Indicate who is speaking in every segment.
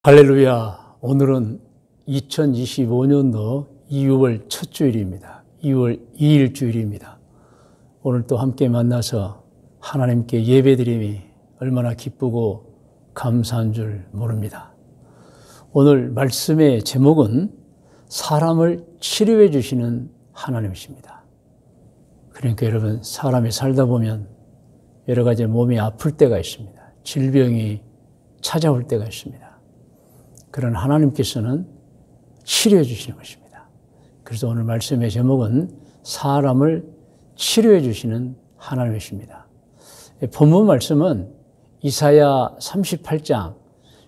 Speaker 1: 할렐루야. 오늘은 2025년도 2월 첫 주일입니다. 2월 2일 주일입니다. 오늘 또 함께 만나서 하나님께 예배드림이 얼마나 기쁘고 감사한 줄 모릅니다. 오늘 말씀의 제목은 사람을 치료해 주시는 하나님이십니다. 그러니까 여러분, 사람이 살다 보면 여러 가지 몸이 아플 때가 있습니다. 질병이 찾아올 때가 있습니다. 그런 하나님께서는 치료해 주시는 것입니다. 그래서 오늘 말씀의 제목은 사람을 치료해 주시는 하나님이십니다. 본문 말씀은 이사야 38장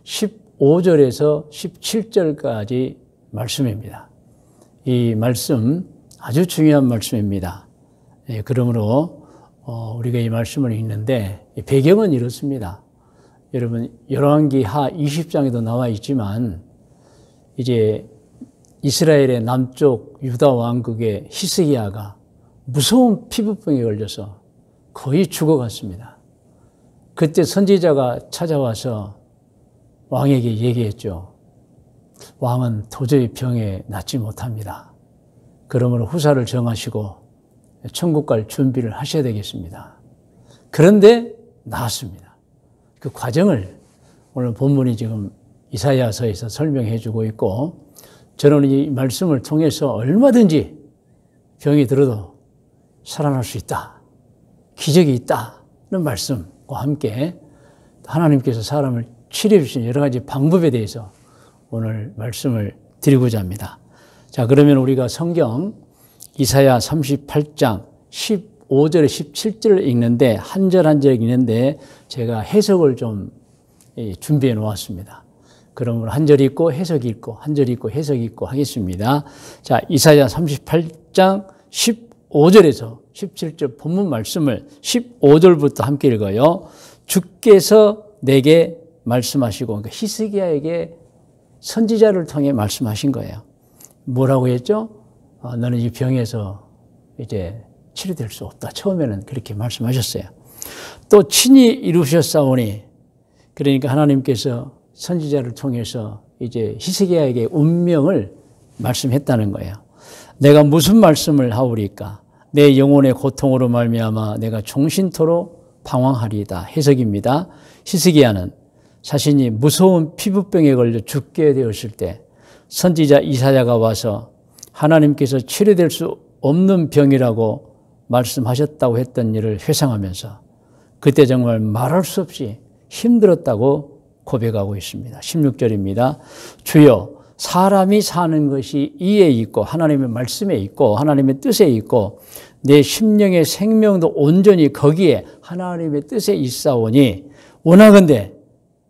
Speaker 1: 15절에서 17절까지 말씀입니다. 이 말씀 아주 중요한 말씀입니다. 그러므로 우리가 이 말씀을 읽는데 배경은 이렇습니다. 여러분, 열왕기 하 20장에도 나와 있지만 이제 이스라엘의 남쪽 유다 왕국의 히스기야가 무서운 피부병에 걸려서 거의 죽어갔습니다. 그때 선지자가 찾아와서 왕에게 얘기했죠. 왕은 도저히 병에 낫지 못합니다. 그러므로 후사를 정하시고 천국 갈 준비를 하셔야 되겠습니다. 그런데 나았습니다. 그 과정을 오늘 본문이 지금 이사야서에서 설명해 주고 있고, 저는 이 말씀을 통해서 얼마든지 병이 들어도 살아날 수 있다, 기적이 있다는 말씀과 함께 하나님께서 사람을 치료해 주시는 여러 가지 방법에 대해서 오늘 말씀을 드리고자 합니다. 자, 그러면 우리가 성경 이사야 38장 15절에 17절을 읽는데 한 절 한 절 읽는데 제가 해석을 좀 준비해 놓았습니다. 그러면 한 절 읽고 해석 읽고 한 절 읽고 해석 읽고 하겠습니다. 자, 이사야 38장 15절에서 17절 본문 말씀을 15절부터 함께 읽어요. 주께서 내게 말씀하시고, 그러니까 히스기야에게 선지자를 통해 말씀하신 거예요. 뭐라고 했죠? 너는 이 병에서 이제 치료될 수 없다. 처음에는 그렇게 말씀하셨어요. 또 친히 이루셨사오니, 그러니까 하나님께서 선지자를 통해서 이제 히스기야에게 운명을 말씀했다는 거예요. 내가 무슨 말씀을 하오리까? 내 영혼의 고통으로 말미암아 내가 종신토록 방황하리이다. 해석입니다. 히스기야는 자신이 무서운 피부병에 걸려 죽게 되었을 때 선지자 이사야가 와서 하나님께서 치료될 수 없는 병이라고 말씀하셨다고 했던 일을 회상하면서 그때 정말 말할 수 없이 힘들었다고 고백하고 있습니다. 16절입니다. 주여, 사람이 사는 것이 이에 있고 하나님의 말씀에 있고 하나님의 뜻에 있고 내 심령의 생명도 온전히 거기에 하나님의 뜻에 있사오니 원하건대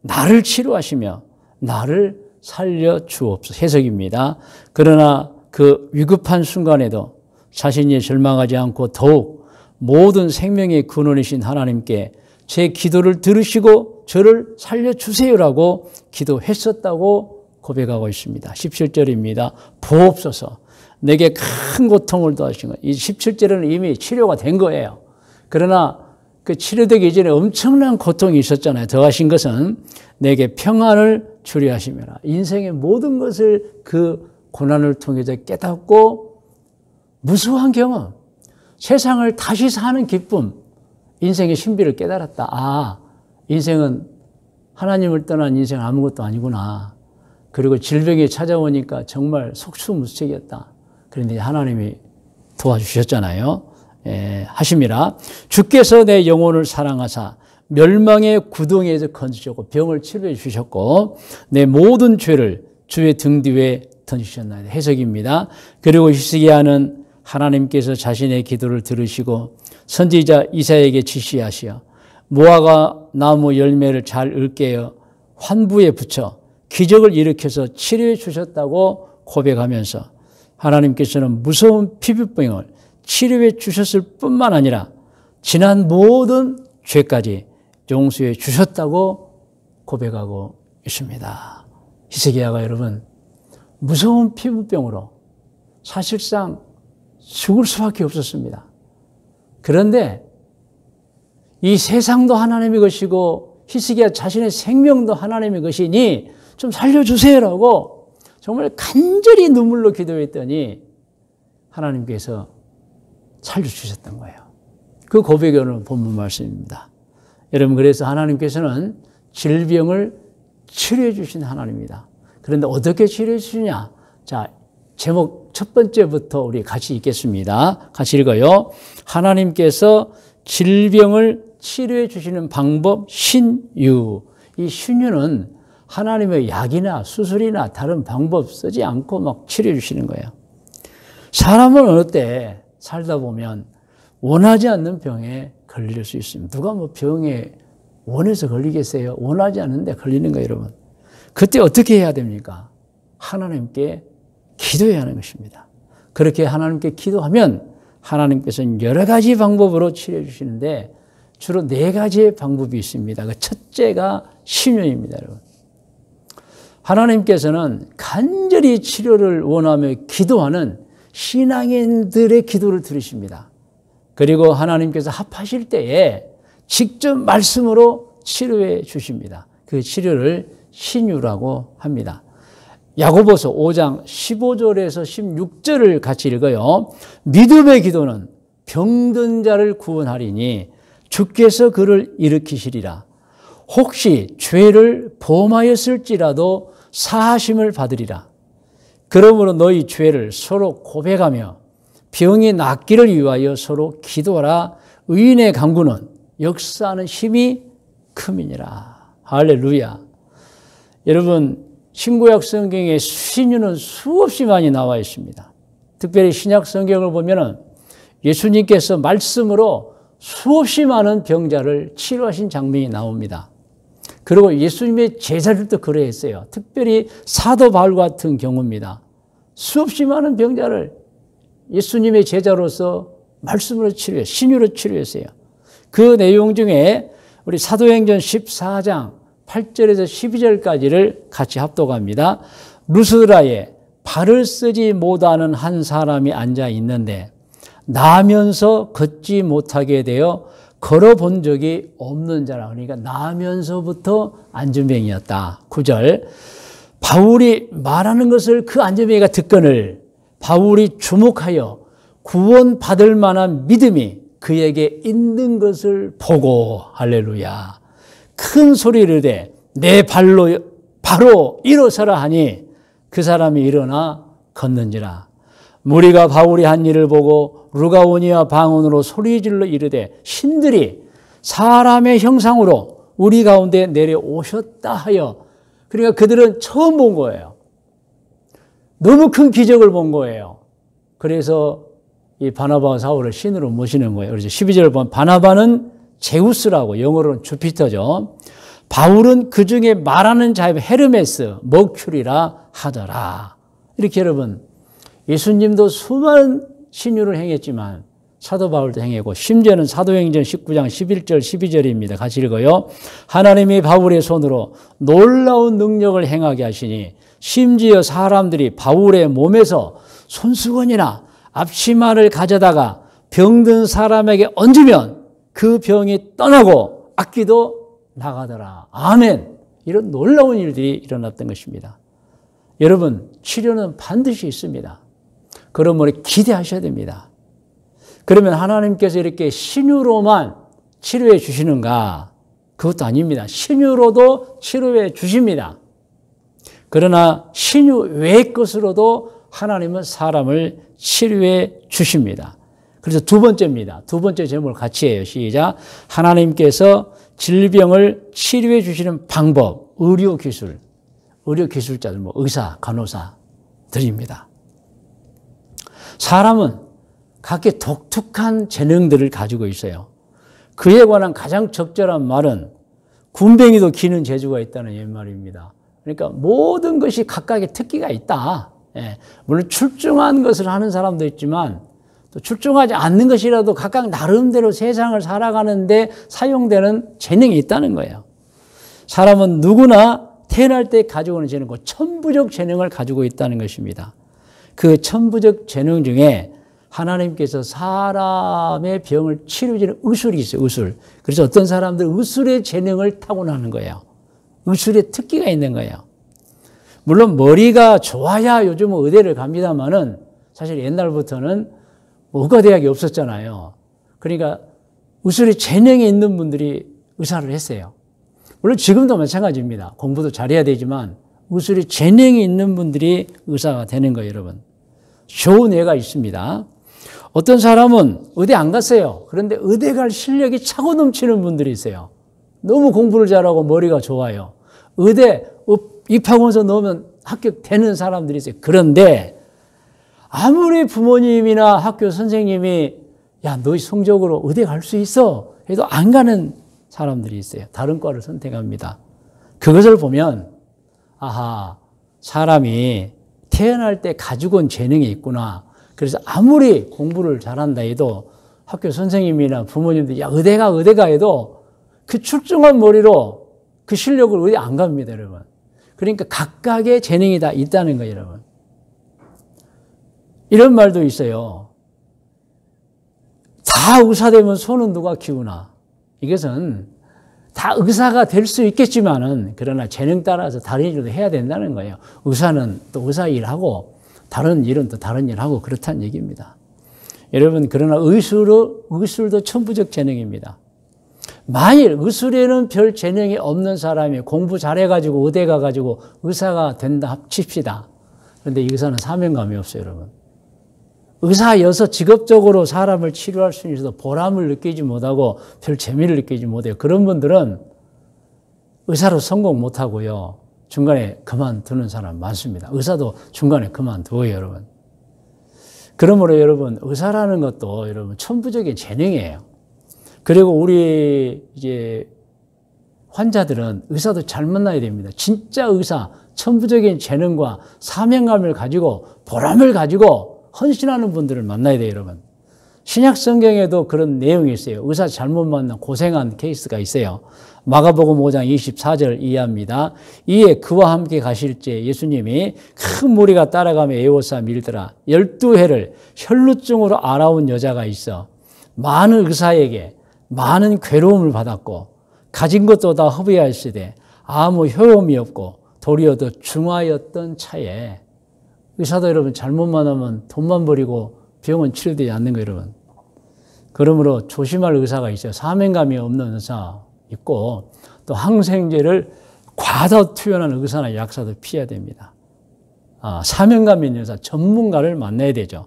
Speaker 1: 나를 치료하시며 나를 살려 주옵소서. 해석입니다. 그러나 그 위급한 순간에도 자신이 절망하지 않고 더욱 모든 생명의 근원이신 하나님께 제 기도를 들으시고 저를 살려주세요라고 기도했었다고 고백하고 있습니다. 17절입니다. 보옵소서. 내게 큰 고통을 더하신 것. 이 17절은 이미 치료가 된 거예요. 그러나 그 치료되기 이전에 엄청난 고통이 있었잖아요. 더하신 것은 내게 평안을 주려 하심이라. 인생의 모든 것을 그 고난을 통해서 깨닫고 무수한 경험, 세상을 다시 사는 기쁨, 인생의 신비를 깨달았다. 아, 인생은 하나님을 떠난 인생 아무것도 아니구나. 그리고 질병이 찾아오니까 정말 속수무책이었다. 그런데 하나님이 도와주셨잖아요. 하심이라. 주께서 내 영혼을 사랑하사 멸망의 구덩이에서 건지셨고 병을 치료해 주셨고 내 모든 죄를 주의 등 뒤에 던지셨나이다. 해석입니다. 그리고 히스기야는 하나님께서 자신의 기도를 들으시고 선지자 이사야에게 지시하시어 무화과 나무 열매를 잘 읊게어 환부에 붙여 기적을 일으켜서 치료해 주셨다고 고백하면서 하나님께서는 무서운 피부병을 치료해 주셨을 뿐만 아니라 지난 모든 죄까지 용서해 주셨다고 고백하고 있습니다. 히스기야가 여러분 무서운 피부병으로 사실상 죽을 수밖에 없었습니다. 그런데 이 세상도 하나님의 것이고 히스기야 자신의 생명도 하나님의 것이니 좀 살려주세요라고 정말 간절히 눈물로 기도했더니 하나님께서 살려주셨던 거예요. 그 고백이 오늘 본문 말씀입니다. 여러분, 그래서 하나님께서는 질병을 치료해 주신 하나님입니다. 그런데 어떻게 치료해 주시냐? 자, 제목 첫 번째부터 우리 같이 읽겠습니다. 같이 읽어요. 하나님께서 질병을 치료해 주시는 방법 신유. 이 신유는 하나님의 약이나 수술이나 다른 방법 쓰지 않고 막 치료해 주시는 거예요. 사람은 어느 때 살다 보면 원하지 않는 병에 걸릴 수 있습니다. 누가 뭐 병에 원해서 걸리겠어요? 원하지 않는데 걸리는 거예요, 여러분. 그때 어떻게 해야 됩니까? 하나님께 기도해야 하는 것입니다. 그렇게 하나님께 기도하면 하나님께서는 여러 가지 방법으로 치료해 주시는데 주로 4가지의 방법이 있습니다. 그 첫째가 신유입니다, 여러분. 하나님께서는 간절히 치료를 원하며 기도하는 신앙인들의 기도를 들으십니다. 그리고 하나님께서 합하실 때에 직접 말씀으로 치료해 주십니다. 그 치료를 신유라고 합니다. 야고보서 5장 15절에서 16절을 같이 읽어요. 믿음의 기도는 병든 자를 구원하리니 주께서 그를 일으키시리라. 혹시 죄를 범하였을지라도 사하심을 받으리라. 그러므로 너희 죄를 서로 고백하며 병이 낫기를 위하여 서로 기도하라. 의인의 간구는 역사하는 힘이 큼이니라. 할렐루야. 여러분, 신구약 성경에 신유는 수없이 많이 나와 있습니다. 특별히 신약 성경을 보면은 예수님께서 말씀으로 수없이 많은 병자를 치료하신 장면이 나옵니다. 그리고 예수님의 제자들도 그러했어요. 특별히 사도 바울 같은 경우입니다. 수없이 많은 병자를 예수님의 제자로서 말씀으로 치료해, 신유로 치료했어요. 그 내용 중에 우리 사도행전 14장 8절에서 12절까지를 같이 합독합니다. 루스드라에 발을 쓰지 못하는 한 사람이 앉아 있는데 나면서 걷지 못하게 되어 걸어본 적이 없는 자라. 그러니까 나면서부터 안전병이었다. 9절. 바울이 말하는 것을 그 안전병이가 듣거늘 바울이 주목하여 구원받을 만한 믿음이 그에게 있는 것을 보고 할렐루야. 큰 소리를 내 내 발로 바로 일어서라 하니 그 사람이 일어나 걷는지라. 무리가 바울이 한 일을 보고 루가오니아 방언으로 소리질러 이르되 신들이 사람의 형상으로 우리 가운데 내려오셨다 하여. 그러니까 그들은 처음 본 거예요. 너무 큰 기적을 본 거예요. 그래서 이 바나바와 사울을 신으로 모시는 거예요. 그래서 12절을 보면 바나바는 제우스라고, 영어로는 주피터죠. 바울은 그 중에 말하는 자의 헤르메스, 머큐리라 하더라. 이렇게 여러분, 예수님도 수많은 신유를 행했지만 사도 바울도 행했고, 심지어는 사도행전 19장 11절 12절입니다. 같이 읽어요. 하나님이 바울의 손으로 놀라운 능력을 행하게 하시니 심지어 사람들이 바울의 몸에서 손수건이나 앞치마를 가져다가 병든 사람에게 얹으면 그 병이 떠나고 악귀도 나가더라. 아멘. 이런 놀라운 일들이 일어났던 것입니다. 여러분, 치료는 반드시 있습니다. 그러므로 기대하셔야 됩니다. 그러면 하나님께서 이렇게 신유로만 치료해 주시는가? 그것도 아닙니다. 신유로도 치료해 주십니다. 그러나 신유 외의 것으로도 하나님은 사람을 치료해 주십니다. 그래서 두 번째입니다. 두 번째 제목을 같이 해요. 시작. 하나님께서 질병을 치료해 주시는 방법, 의료기술, 의료기술자들, 뭐 의사, 간호사들입니다. 사람은 각기 독특한 재능들을 가지고 있어요. 그에 관한 가장 적절한 말은 군뱅이도 기는 재주가 있다는 옛말입니다. 그러니까 모든 것이 각각의 특기가 있다. 예, 물론 출중한 것을 하는 사람도 있지만 또 출중하지 않는 것이라도 각각 나름대로 세상을 살아가는데 사용되는 재능이 있다는 거예요. 사람은 누구나 태어날 때 가지고 있는 재능, 천부적 재능을 가지고 있다는 것입니다. 그 천부적 재능 중에 하나님께서 사람의 병을 치료해주는 의술이 있어요. 의술. 그래서 어떤 사람들은 의술의 재능을 타고나는 거예요. 의술의 특기가 있는 거예요. 물론 머리가 좋아야 요즘은 의대를 갑니다만은 사실 옛날부터는 의과대학이 없었잖아요. 그러니까 의술이 재능이 있는 분들이 의사를 했어요. 물론 지금도 마찬가지입니다. 공부도 잘해야 되지만 의술이 재능이 있는 분들이 의사가 되는 거예요, 여러분. 좋은 예가 있습니다. 어떤 사람은 의대 안 갔어요. 그런데 의대 갈 실력이 차고 넘치는 분들이 있어요. 너무 공부를 잘하고 머리가 좋아요. 의대 입학원서 넣으면 합격되는 사람들이 있어요. 그런데 아무리 부모님이나 학교 선생님이 야, 너 성적으로 의대 갈 수 있어 해도 안 가는 사람들이 있어요. 다른 과를 선택합니다. 그것을 보면 아하, 사람이 태어날 때 가지고 온 재능이 있구나. 그래서 아무리 공부를 잘한다 해도 학교 선생님이나 부모님들 야, 의대가 해도 그 출중한 머리로 그 실력을 의대 안 갑니다, 여러분. 그러니까 각각의 재능이 다 있다는 거예요, 여러분. 이런 말도 있어요. 다 의사 되면 손은 누가 키우나. 이것은 다 의사가 될 수 있겠지만은 그러나 재능 따라서 다른 일도 해야 된다는 거예요. 의사는 또 의사 일하고 다른 일은 또 다른 일하고 그렇다는 얘기입니다. 여러분, 그러나 의술도 천부적 재능입니다. 만일 의술에는 별 재능이 없는 사람이 공부 잘해가지고 의대 가가지고 의사가 된다 합칩시다. 그런데 이 의사는 사명감이 없어요, 여러분. 의사여서 직업적으로 사람을 치료할 수 있어도 보람을 느끼지 못하고 별 재미를 느끼지 못해요. 그런 분들은 의사로 성공 못하고요. 중간에 그만두는 사람 많습니다. 의사도 중간에 그만두어요, 여러분. 그러므로 여러분, 의사라는 것도 여러분 천부적인 재능이에요. 그리고 우리 이제 환자들은 의사도 잘 만나야 됩니다. 진짜 의사, 천부적인 재능과 사명감을 가지고 보람을 가지고 헌신하는 분들을 만나야 돼요, 여러분. 신약 성경에도 그런 내용이 있어요. 의사 잘못 만나 고생한 케이스가 있어요. 마가복음 5장 24절 이해합니다. 이에 그와 함께 가실 때 예수님이 큰 무리가 따라가며 에워싸 밀더라. 12해를 혈루증으로 앓아온 여자가 있어 많은 의사에게 많은 괴로움을 받았고 가진 것도 다 허비하시되 아무 효험이 없고 도리어 더 중하였던 차에 의사도 여러분 잘못 만나면 돈만 버리고 병은 치료되지 않는 거예요, 여러분. 그러므로 조심할 의사가 있어요. 사명감이 없는 의사 있고 또 항생제를 과다 투여하는 의사나 약사도 피해야 됩니다. 사명감 있는 의사, 전문가를 만나야 되죠.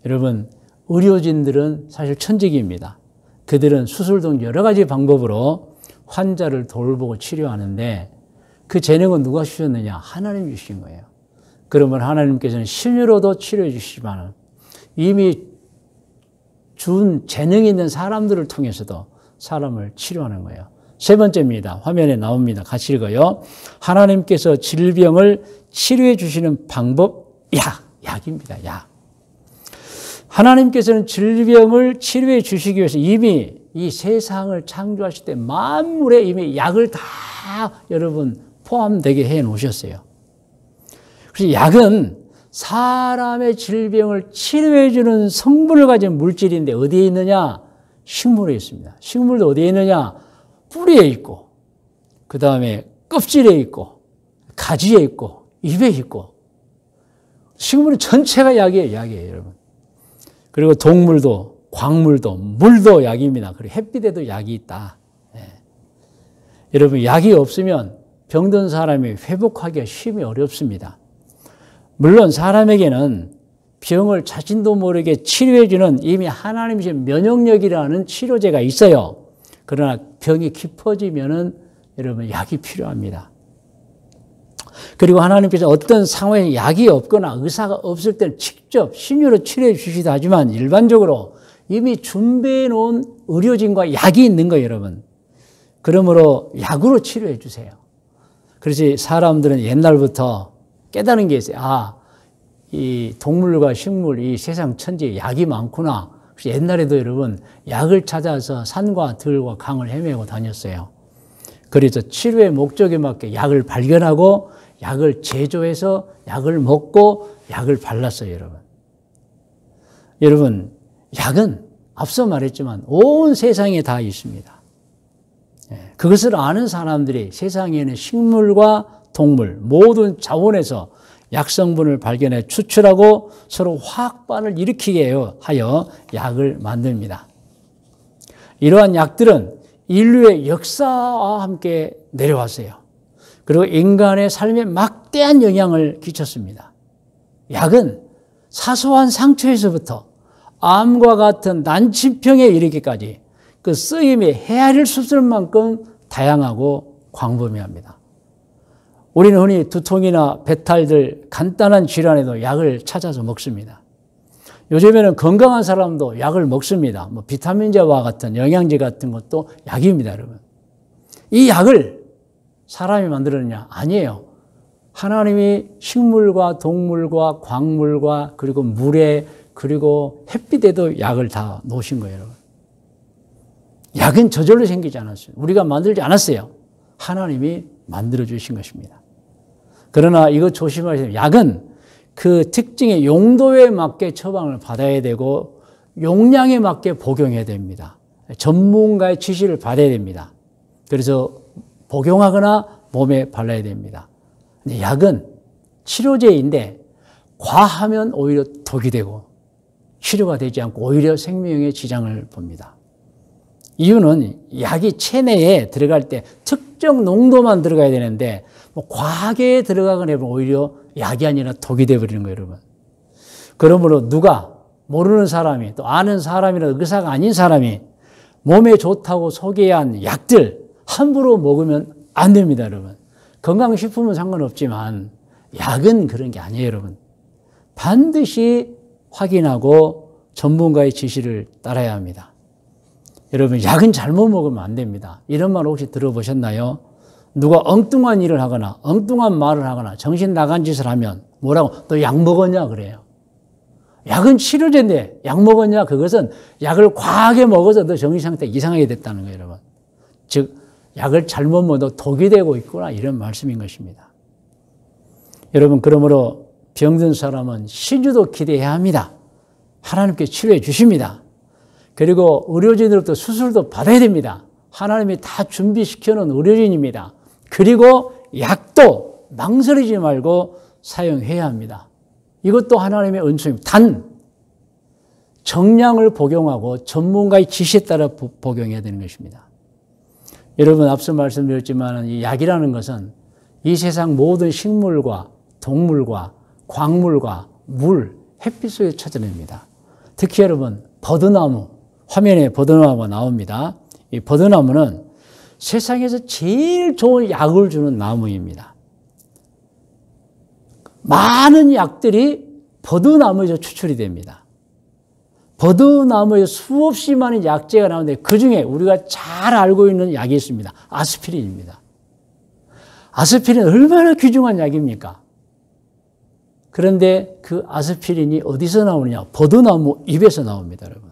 Speaker 1: 여러분, 의료진들은 사실 천직입니다. 그들은 수술 등 여러 가지 방법으로 환자를 돌보고 치료하는데 그 재능은 누가 주셨느냐? 하나님이 주신 거예요. 그러면 하나님께서는 신유로도 치료해 주시지만 이미 준 재능 있는 사람들을 통해서도 사람을 치료하는 거예요. 세 번째입니다. 화면에 나옵니다. 같이 읽어요. 하나님께서 질병을 치료해 주시는 방법, 약입니다. 약. 하나님께서는 질병을 치료해 주시기 위해서 이미 이 세상을 창조하실 때 만물에 이미 약을 다 여러분 포함되게 해 놓으셨어요. 그래서 약은 사람의 질병을 치료해 주는 성분을 가진 물질인데 어디에 있느냐? 식물에 있습니다. 식물도 어디에 있느냐? 뿌리에 있고, 그 다음에 껍질에 있고, 가지에 있고, 잎에 있고. 식물은 전체가 약이에요, 여러분. 그리고 동물도, 광물도, 물도 약입니다. 그리고 햇빛에도 약이 있다. 여러분, 약이 없으면 병든 사람이 회복하기가 힘이 어렵습니다. 물론 사람에게는 병을 자신도 모르게 치료해주는 이미 하나님의 면역력이라는 치료제가 있어요. 그러나 병이 깊어지면은 여러분 약이 필요합니다. 그리고 하나님께서 어떤 상황에 약이 없거나 의사가 없을 때는 직접 신유로 치료해 주시기도 하지만 일반적으로 이미 준비해 놓은 의료진과 약이 있는 거예요, 여러분. 그러므로 약으로 치료해 주세요. 그래서 사람들은 옛날부터 깨달은 게 있어요. 이 동물과 식물, 이 세상 천지에 약이 많구나. 그래서 옛날에도 여러분 약을 찾아서 산과 들과 강을 헤매고 다녔어요. 그래서 치료의 목적에 맞게 약을 발견하고 약을 제조해서 약을 먹고 약을 발랐어요, 여러분. 여러분, 약은 앞서 말했지만 온 세상에 다 있습니다. 그것을 아는 사람들이 세상에는 식물과 동물 모든 자원에서 약성분을 발견해 추출하고 서로 화학반을 일으키게 하여 약을 만듭니다. 이러한 약들은 인류의 역사와 함께 내려왔어요. 그리고 인간의 삶에 막대한 영향을 끼쳤습니다. 약은 사소한 상처에서부터 암과 같은 난치병에 이르기까지 그 쓰임이 헤아릴 수 없을 만큼 다양하고 광범위합니다. 우리는 흔히 두통이나 배탈들 간단한 질환에도 약을 찾아서 먹습니다. 요즘에는 건강한 사람도 약을 먹습니다. 뭐 비타민제와 같은 영양제 같은 것도 약입니다, 여러분. 이 약을 사람이 만들었느냐? 아니에요. 하나님이 식물과 동물과 광물과 그리고 물에 그리고 햇빛에도 약을 다 놓으신 거예요, 여러분. 약은 저절로 생기지 않았어요. 우리가 만들지 않았어요. 하나님이 만들어 주신 것입니다. 그러나 이거 조심하셔야 돼요. 약은 그 특징의 용도에 맞게 처방을 받아야 되고 용량에 맞게 복용해야 됩니다. 전문가의 지시를 받아야 됩니다. 그래서 복용하거나 몸에 발라야 됩니다. 근데 약은 치료제인데 과하면 오히려 독이 되고 치료가 되지 않고 오히려 생명에 지장을 봅니다. 이유는 약이 체내에 들어갈 때 특정 농도만 들어가야 되는데 뭐 과하게 들어가거나 하면 오히려 약이 아니라 독이 되어버리는 거예요, 여러분. 그러므로 누가 모르는 사람이 또 아는 사람이나 의사가 아닌 사람이 몸에 좋다고 소개한 약들 함부로 먹으면 안 됩니다, 여러분. 건강식품은 상관없지만 약은 그런 게 아니에요, 여러분. 반드시 확인하고 전문가의 지시를 따라야 합니다. 여러분, 약은 잘못 먹으면 안 됩니다. 이런 말 혹시 들어보셨나요? 누가 엉뚱한 일을 하거나 엉뚱한 말을 하거나 정신 나간 짓을 하면 뭐라고? 너 약 먹었냐? 그래요. 약은 치료제인데 약 먹었냐? 그것은 약을 과하게 먹어서 너 정신 상태 이상하게 됐다는 거예요, 여러분. 즉 약을 잘못 먹어도 독이 되고 있구나, 이런 말씀인 것입니다. 여러분, 그러므로 병든 사람은 신주도 기대해야 합니다. 하나님께 치료해 주십니다. 그리고 의료진으로부터 수술도 받아야 됩니다. 하나님이 다 준비시켜 놓은 의료진입니다. 그리고 약도 망설이지 말고 사용해야 합니다. 이것도 하나님의 은총입니다. 단 정량을 복용하고 전문가의 지시에 따라 복용해야 되는 것입니다. 여러분, 앞서 말씀드렸지만 이 약이라는 것은 이 세상 모든 식물과 동물과 광물과 물, 햇빛 속에 찾아냅니다. 특히 여러분, 버드나무, 화면에 버드나무가 나옵니다. 이 버드나무는 세상에서 제일 좋은 약을 주는 나무입니다. 많은 약들이 버드나무에서 추출이 됩니다. 버드나무에서 수없이 많은 약재가 나오는데 그중에 우리가 잘 알고 있는 약이 있습니다. 아스피린입니다. 아스피린 얼마나 귀중한 약입니까? 그런데 그 아스피린이 어디서 나오느냐? 버드나무 잎에서 나옵니다, 여러분.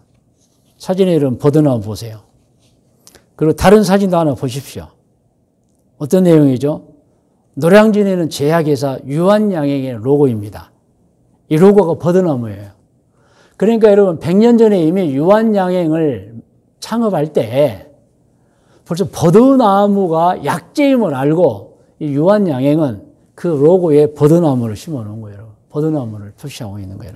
Speaker 1: 사진에 이런 버드나무 보세요. 그리고 다른 사진도 하나 보십시오. 어떤 내용이죠? 노량진에는 제약회사 유한양행의 로고입니다. 이 로고가 버드나무예요. 그러니까 여러분, 100년 전에 이미 유한양행을 창업할 때 벌써 버드나무가 약재임을 알고 이 유한양행은 그 로고에 버드나무를 심어 놓은 거예요. 버드나무를 표시하고 있는 거예요.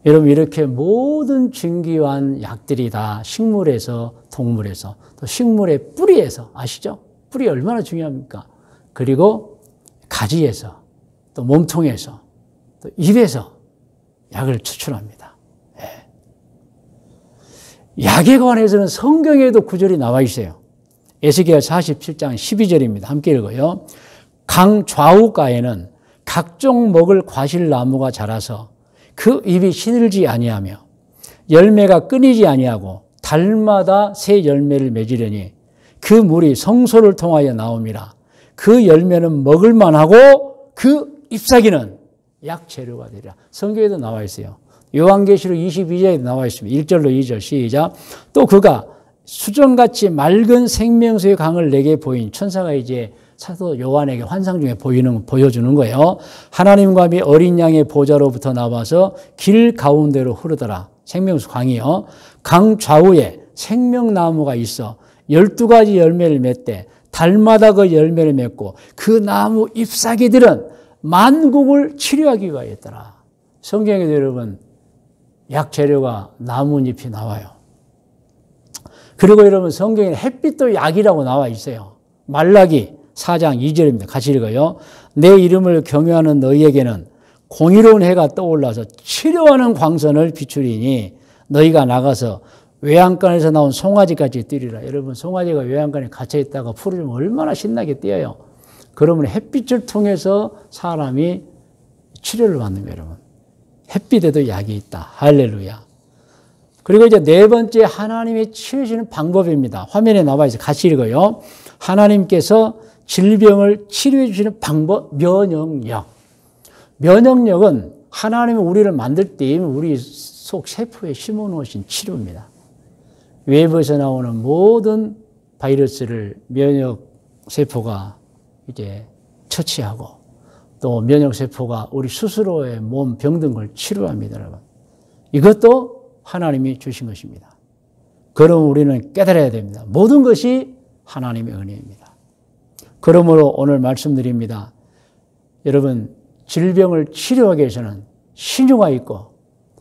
Speaker 1: 여러분, 이렇게 모든 진귀한 약들이 다 식물에서 동물에서 또 식물의 뿌리에서, 아시죠? 뿌리 얼마나 중요합니까? 그리고 가지에서 또 몸통에서 또 입에서 약을 추출합니다. 네. 약에 관해서는 성경에도 구절이 나와 있어요. 에스겔 47장 12절입니다. 함께 읽어요. 강 좌우가에는 각종 먹을 과실나무가 자라서 그 잎이 시들지 아니하며 열매가 끊이지 아니하고 달마다 새 열매를 맺으려니 그 물이 성소를 통하여 나옵니다. 그 열매는 먹을 만하고 그 잎사귀는 약재료가 되리라. 성경에도 나와 있어요. 요한계시록 22장에도 나와 있습니다. 1절로 2절 시작. 또 그가 수정같이 맑은 생명수의 강을 내게 보인 천사가 이제 사도 요한에게 환상 중에 보여주는 거예요. 하나님과 및 어린 양의 보좌로부터 나와서 길 가운데로 흐르더라. 생명수 강이요. 강 좌우에 생명나무가 있어 12가지 열매를 맺되 달마다 그 열매를 맺고 그 나무 잎사귀들은 만국을 치료하기 위하였더라. 성경에도 여러분 약 재료가 나뭇잎이 나와요. 그리고 여러분 성경에 햇빛도 약이라고 나와 있어요. 말라기 4장 2절입니다. 같이 읽어요. 내 이름을 경외하는 너희에게는 공의로운 해가 떠올라서 치료하는 광선을 비추리니 너희가 나가서 외양간에서 나온 송아지까지 뛰리라. 여러분 송아지가 외양간에 갇혀 있다가 풀을 주면 얼마나 신나게 뛰어요. 그러면 햇빛을 통해서 사람이 치료를 받는 거예요. 여러분 햇빛에도 약이 있다. 할렐루야. 그리고 이제 네 번째 하나님이 치료하시는 방법입니다. 화면에 나와 있어요. 같이 읽어요. 하나님께서 질병을 치료해 주시는 방법, 면역력. 면역력은 하나님이 우리를 만들 때 이미 우리 속 세포에 심어놓으신 치료입니다. 외부에서 나오는 모든 바이러스를 면역세포가 이제 처치하고 또 면역세포가 우리 스스로의 몸 병든 걸 치료합니다, 여러분. 이것도 하나님이 주신 것입니다. 그럼 우리는 깨달아야 됩니다. 모든 것이 하나님의 은혜입니다. 그러므로 오늘 말씀드립니다. 여러분, 질병을 치료하기 위해서는 신유가 있고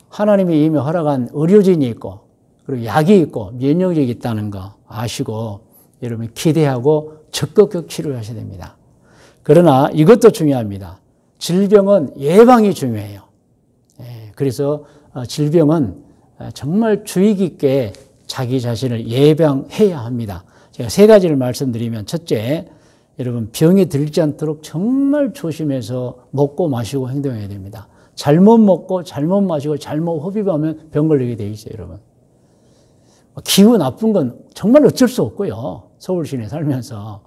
Speaker 1: 하나님이 이미 허락한 의료진이 있고 그리고 약이 있고 면역력이 있다는 거 아시고 여러분 기대하고 적극적 치료를 하셔야 됩니다. 그러나 이것도 중요합니다. 질병은 예방이 중요해요. 그래서 질병은 정말 주의 깊게 자기 자신을 예방해야 합니다. 제가 세 가지를 말씀드리면 첫째, 여러분 병이 들지 않도록 정말 조심해서 먹고 마시고 행동해야 됩니다. 잘못 먹고 잘못 마시고 잘못 흡입하면 병 걸리게 돼 있어요, 여러분. 기분 나쁜 건 정말 어쩔 수 없고요. 서울 시내 살면서.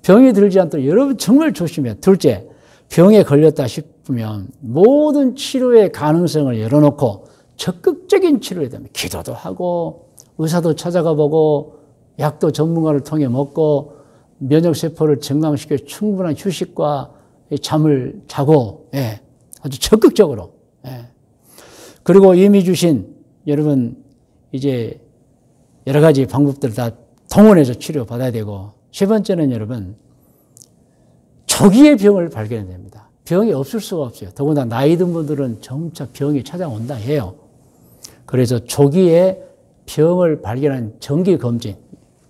Speaker 1: 병이 들지 않도록 여러분 정말 조심해요. 둘째, 병에 걸렸다 싶으면 모든 치료의 가능성을 열어놓고 적극적인 치료에 대한 기도도 하고 의사도 찾아가 보고 약도 전문가를 통해 먹고 면역세포를 증강시켜 충분한 휴식과 잠을 자고 아주 적극적으로 그리고 이미 주신 여러분 이제 여러 가지 방법들을 다 동원해서 치료받아야 되고 세 번째는 여러분 조기에 병을 발견해야 됩니다. 병이 없을 수가 없어요. 더구나 나이 든 분들은 점차 병이 찾아온다 해요. 그래서 조기에 병을 발견한 정기검진,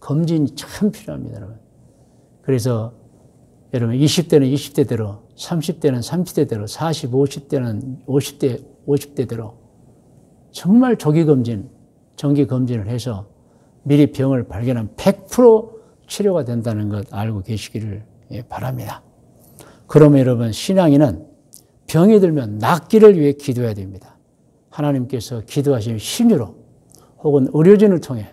Speaker 1: 검진이 참 필요합니다, 여러분. 그래서 여러분 20대는 20대대로, 30대는 30대대로, 40, 50대는 50대대로 정말 조기검진, 정기검진을 해서 미리 병을 발견하면 100% 치료가 된다는 것 알고 계시기를 바랍니다. 그러면 여러분 신앙인은 병이 들면 낫기를 위해 기도해야 됩니다. 하나님께서 기도하시는 신유로 혹은 의료진을 통해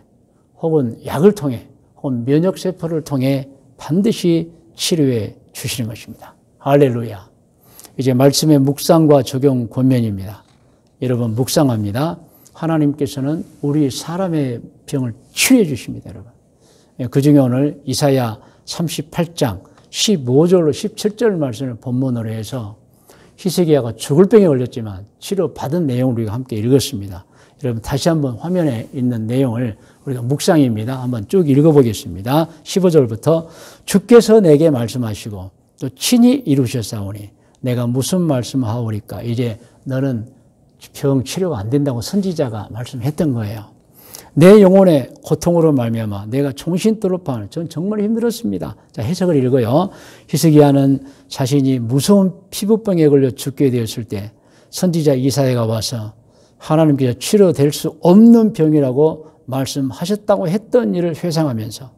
Speaker 1: 혹은 약을 통해 혹은 면역세포를 통해 반드시 치료해 주시는 것입니다. 할렐루야. 이제 말씀의 묵상과 적용 권면입니다. 여러분 묵상합니다. 하나님께서는 우리 사람의 병을 치료해 주십니다, 여러분. 그중에 오늘 이사야 38장 15절로 17절 말씀을 본문으로 해서 히스기야가 죽을 병에 걸렸지만 치료받은 내용을 우리가 함께 읽었습니다. 여러분 다시 한번 화면에 있는 내용을 우리가 묵상입니다. 한번 쭉 읽어보겠습니다. 15절부터 주께서 내게 말씀하시고 또 친히 이루셨사오니 내가 무슨 말씀하오리까. 이제 너는 병 치료가 안 된다고 선지자가 말씀했던 거예요. 내 영혼의 고통으로 말미암아 내가 종신토록하는 전 정말 힘들었습니다. 자, 해석을 읽어요. 히스기야는 자신이 무서운 피부병에 걸려 죽게 되었을 때 선지자 이사야가 와서 하나님께서 치료될 수 없는 병이라고 말씀하셨다고 했던 일을 회상하면서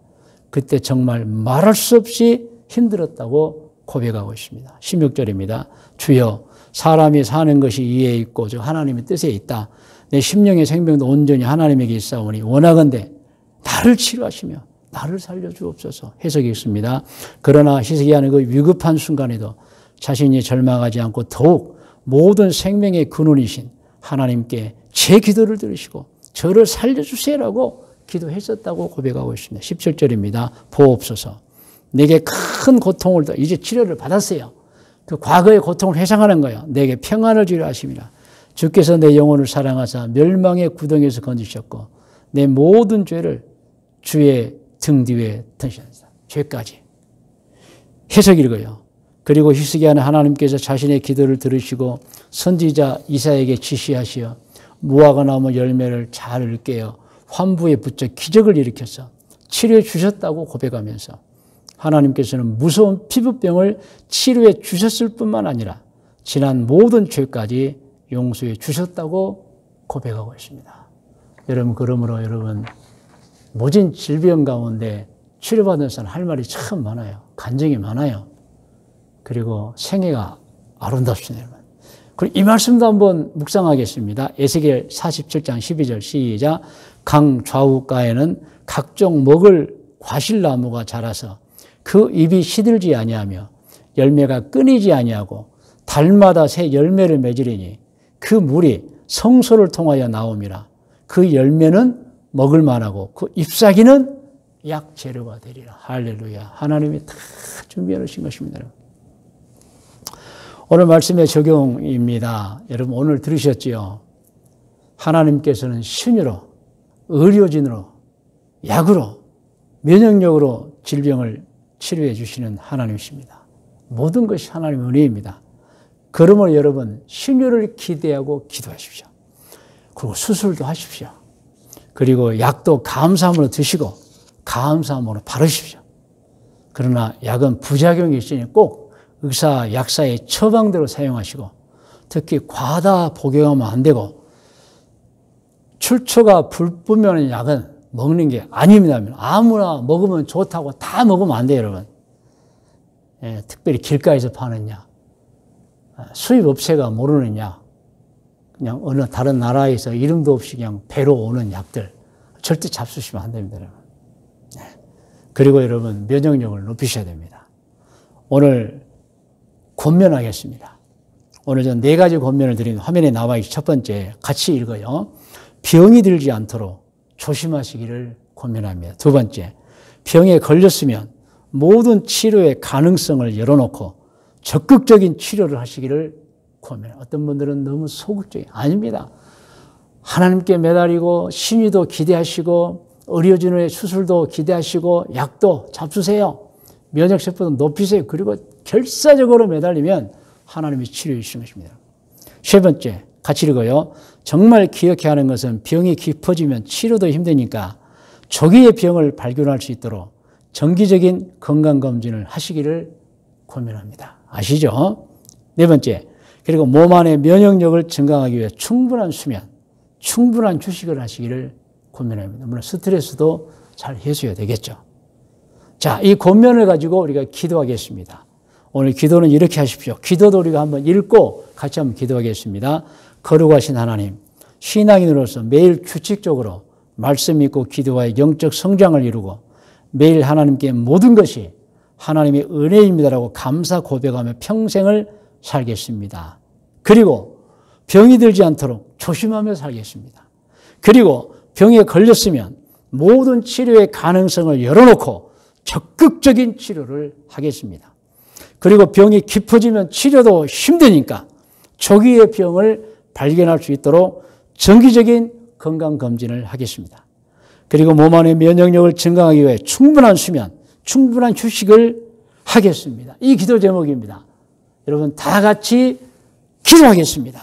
Speaker 1: 그때 정말 말할 수 없이 힘들었다고 고백하고 있습니다. 16절입니다. 주여 사람이 사는 것이 이에 있고 즉 하나님의 뜻에 있다. 내 심령의 생명도 온전히 하나님에게 있사오니 원하건대 나를 치료하시며 나를 살려주옵소서. 해석이 있습니다. 그러나 히스기야는 그 위급한 순간에도 자신이 절망하지 않고 더욱 모든 생명의 근원이신 하나님께 제 기도를 들으시고 저를 살려주세요라고 기도했었다고 고백하고 있습니다. 17절입니다. 보옵소서. 내게 큰 고통을 더 이제 치료를 받았어요. 그 과거의 고통을 회상하는 거예요. 내게 평안을 주려 하심이라. 주께서 내 영혼을 사랑하사 멸망의 구덩이에서 건지셨고 내 모든 죄를 주의 등 뒤에 던졌다. 죄까지. 해석 읽어요. 그리고 히스기야는 하나님께서 자신의 기도를 들으시고 선지자 이사야에게 지시하시어 무화과 나무 열매를 잘 꿰어 환부에 붙여 기적을 일으켜서 치료해 주셨다고 고백하면서 하나님께서는 무서운 피부병을 치료해 주셨을 뿐만 아니라 지난 모든 죄까지 용서해 주셨다고 고백하고 있습니다. 여러분, 그러므로 여러분, 모진 질병 가운데 치료받은 사람 할 말이 참 많아요. 간증이 많아요. 그리고 생애가 아름답습니다. 그리고 이 말씀도 한번 묵상하겠습니다. 에스겔 47장 12절 시작. 강 좌우가에는 각종 먹을 과실나무가 자라서 그 잎이 시들지 아니하며 열매가 끊이지 아니하고 달마다 새 열매를 맺으리니 그 물이 성소를 통하여 나옴이라. 그 열매는 먹을 만하고 그 잎사귀는 약 재료가 되리라. 할렐루야. 하나님이 다 준비해 놓으신 것입니다. 오늘 말씀의 적용입니다. 여러분, 오늘 들으셨지요? 하나님께서는 신유로, 의료진으로, 약으로, 면역력으로 질병을 치료해 주시는 하나님이십니다. 모든 것이 하나님의 은혜입니다. 그러므로 여러분, 신유를 기대하고 기도하십시오. 그리고 수술도 하십시오. 그리고 약도 감사함으로 드시고 감사함으로 바르십시오. 그러나 약은 부작용이 있으니 꼭 의사, 약사의 처방대로 사용하시고 특히 과다 복용하면 안 되고 출처가 불분명한 약은 먹는 게 아닙니다. 아무나 먹으면 좋다고 다 먹으면 안 돼요, 여러분. 예, 특별히 길가에서 파는 약, 수입 업체가 모르는 약, 그냥 어느 다른 나라에서 이름도 없이 그냥 배로 오는 약들 절대 잡수시면 안 됩니다, 여러분. 예. 그리고 여러분, 면역력을 높이셔야 됩니다. 오늘 권면하겠습니다. 오늘 전 4가지 권면을 드리는 화면에 나와 있죠. 첫 번째, 같이 읽어요. 병이 들지 않도록 조심하시기를 권면합니다. 두 번째, 병에 걸렸으면 모든 치료의 가능성을 열어놓고 적극적인 치료를 하시기를 권면합니다. 어떤 분들은 너무 소극적이 아닙니다. 하나님께 매달리고 신의도 기대하시고 의료진의 수술도 기대하시고 약도 잡수세요. 면역세포도 높이세요. 그리고 결사적으로 매달리면 하나님이 치료해 주시는 것입니다. 세 번째, 같이 읽어요. 정말 기억해야 하는 것은 병이 깊어지면 치료도 힘드니까 조기에 병을 발견할 수 있도록 정기적인 건강검진을 하시기를 권면합니다. 아시죠? 네 번째, 그리고 몸 안의 면역력을 증강하기 위해 충분한 수면, 충분한 휴식을 하시기를 권면합니다. 물론 스트레스도 잘 해소해야 되겠죠. 자, 이 권면을 가지고 우리가 기도하겠습니다. 오늘 기도는 이렇게 하십시오. 기도도 우리가 한번 읽고 같이 한번 기도하겠습니다. 거룩하신 하나님, 신앙인으로서 매일 규칙적으로 말씀 읽고 기도하여 영적 성장을 이루고 매일 하나님께 모든 것이 하나님의 은혜입니다라고 감사 고백하며 평생을 살겠습니다. 그리고 병이 들지 않도록 조심하며 살겠습니다. 그리고 병에 걸렸으면 모든 치료의 가능성을 열어놓고 적극적인 치료를 하겠습니다. 그리고 병이 깊어지면 치료도 힘드니까 조기에 병을 발견할 수 있도록 정기적인 건강검진을 하겠습니다. 그리고 몸 안의 면역력을 증강하기 위해 충분한 수면, 충분한 휴식을 하겠습니다. 이 기도 제목입니다. 여러분 다 같이 기도하겠습니다.